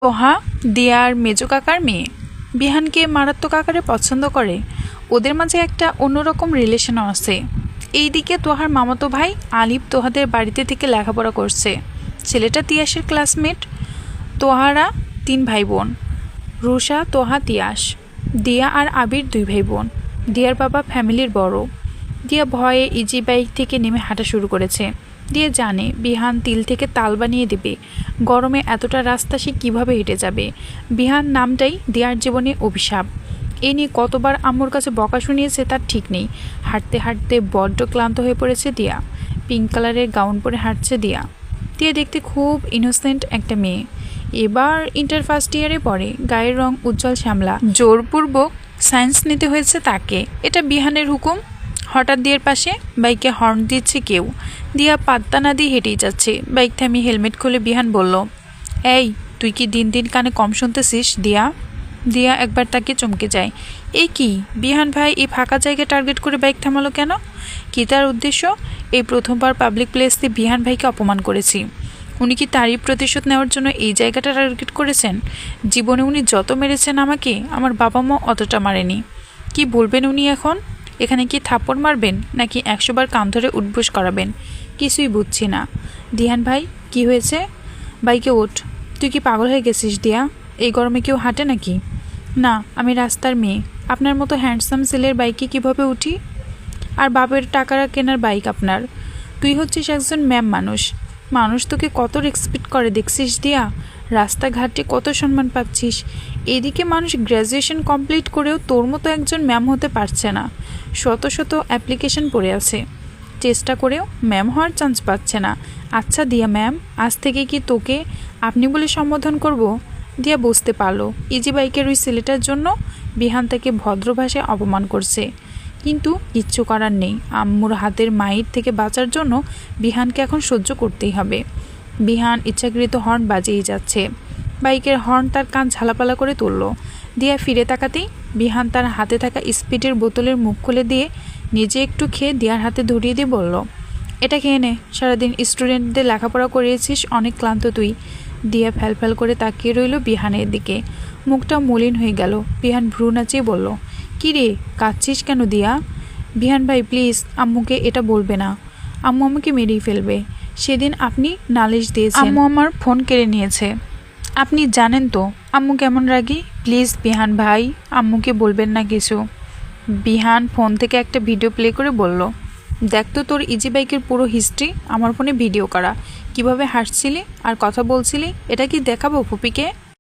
তোহা দিয়ার মেজো কাকার মেয়ে বিহানকে মারাত্মক আকারে পছন্দ করে। ওদের মাঝে একটা অন্যরকম রিলেশনও আছে। এইদিকে তোহার মামাতো ভাই আলিফ তোহাদের বাড়িতে থেকে লেখাপড়া করছে। ছেলেটা তিয়াসের ক্লাসমেট। তোহারা 3 ভাই বোন, রুষা, তোহা, তিয়াস। দিয়া আর আবির 2 ভাই বোন। দিয়ার বাবা ফ্যামিলির বড়। দিয়া ভয়ে ইজি বাইক থেকে নেমে হাঁটা শুরু করেছে। দিয়ে জানে বিহান তিল থেকে তাল বানিয়ে দেবে। গরমে এতটা রাস্তা সে কীভাবে হেঁটে যাবে। বিহান নামটাই দিয়ার জীবনে অভিশাপ। এ নিয়ে কতবার আম্মুর কাছে বকা শুনিয়েছে তার ঠিক নেই। হাঁটতে হাঁটতে বড্ড ক্লান্ত হয়ে পড়েছে দিয়া। পিঙ্ক কালারের গাউন পরে হাঁটছে দিয়া। দিয়া দেখতে খুব ইনোসেন্ট একটা মেয়ে। এবার ইন্টার ফার্স্ট ইয়ারে পড়ে। গায়ের রং উজ্জ্বল শ্যামলা। জোরপূর্বক সায়েন্স নিতে হয়েছে তাকে। এটা বিহানের হুকুম। হঠাৎ দিয়ার পাশে বাইকে হর্ন দিচ্ছে কেউ। দিয়া পাত্তা না দিয়ে হেঁটেই যাচ্ছে। বাইক থামিয়ে হেলমেট খুলে বিহান বলল, এই তুই কি দিন দিন কানে কম শুনতেছিস দিয়া? দিয়া একবার তাকে চমকে যায়। এই কি বিহান ভাই এই ফাঁকা জায়গা টার্গেট করে বাইক থামালো কেন? কি তার উদ্দেশ্য? এই প্রথমবার পাবলিক প্লেসে বিহান ভাইকে অপমান করেছি। উনি কি তারই প্রতিশোধ নেওয়ার জন্য এই জায়গাটা টার্গেট করেছেন? জীবনে উনি যত মেরেছেন আমাকে, আমার বাবা মা অতটা মারেনি। কি বলবেন উনি এখন? এখানে কি থাপ্পড় মারবেন নাকি 100 বার কান ধরে উঠবোস করাবেন? কিছুই বুঝছি না। দিহান ভাই কি হয়েছে? বাইকে ওঠ। তুই কি পাগল হয়ে গেছিস দিয়া? এই গরমে কেউ হাঁটে নাকি? না, আমি রাস্তার মেয়ে। আপনার মতো হ্যান্ডসাম ছেলের বাইকে কিভাবে উঠি? আর বাপের টাকার কেনার বাইক আপনার। তুই হচ্ছিস একজন ম্যাম মানুষ। মানুষ তোকে কত রেসপেক্ট করে দেখছিস দিয়া? রাস্তাঘাটে কত সম্মান পাচ্ছিস। এদিকে মানুষ গ্র্যাজুয়েশন কমপ্লিট করেও তোর মতো একজন ম্যাম হতে পারছে না। শত শত অ্যাপ্লিকেশন পড়ে আছে, চেষ্টা করেও ম্যাম হওয়ার চান্স পাচ্ছে না। আচ্ছা দিয়া ম্যাম, আজ থেকে কি তোকে আপনি বলে সম্বোধন করব? দিয়া বুঝতে পারলো ইজি বাইকের ওই ছেলেটার জন্য বিহান তাকে ভদ্র ভাষায় অপমান করছে। কিন্তু কিচ্ছু করার নেই। আম্মুর হাতের মাইর থেকে বাঁচার জন্য বিহানকে এখন সহ্য করতেই হবে। বিহান ইচ্ছাকৃত হর্ন বাজিয়েই যাচ্ছে। বাইকের হর্ন তার কান ঝালাপালা করে তুলল। দিয়া ফিরে তাকাতেই বিহান তার হাতে থাকা স্পিডের বোতলের মুখ খুলে দিয়ে নিজে একটু খেয়ে দিয়ার হাতে ধরিয়ে দিয়ে বলল, এটা খেয়ে নে। সারাদিন স্টুডেন্টদের লেখাপড়া করিয়েছিস, অনেক ক্লান্ত তুই। দিয়া ফ্যাল করে তাকিয়ে রইল বিহানের দিকে। মুখটা মলিন হয়ে গেল। বিহান ভ্রু নাচিয়ে বলল, কী রে, কাঁদছিস কেন দিয়া? বিহান ভাই প্লিজ আম্মুকে এটা বলবে না। আম্মু আমাকে মেরেই ফেলবে। সেদিন আপনি নালিশ দিয়েছেন, আম্মু আমার ফোন কেড়ে নিয়েছে। আপনি জানেন তো আম্মু কেমন রাগি। প্লিজ বিহান ভাই, আম্মুকে বলবেন না কিছু। বিহান ফোন থেকে একটা ভিডিও প্লে করে বলল, দেখ তো তোর ইজি বাইকের পুরো হিস্ট্রি আমার ফোনে ভিডিও করা। কিভাবে হাসছিলি আর কথা বলছিলি, এটা কি দেখাবো ফুপিকে?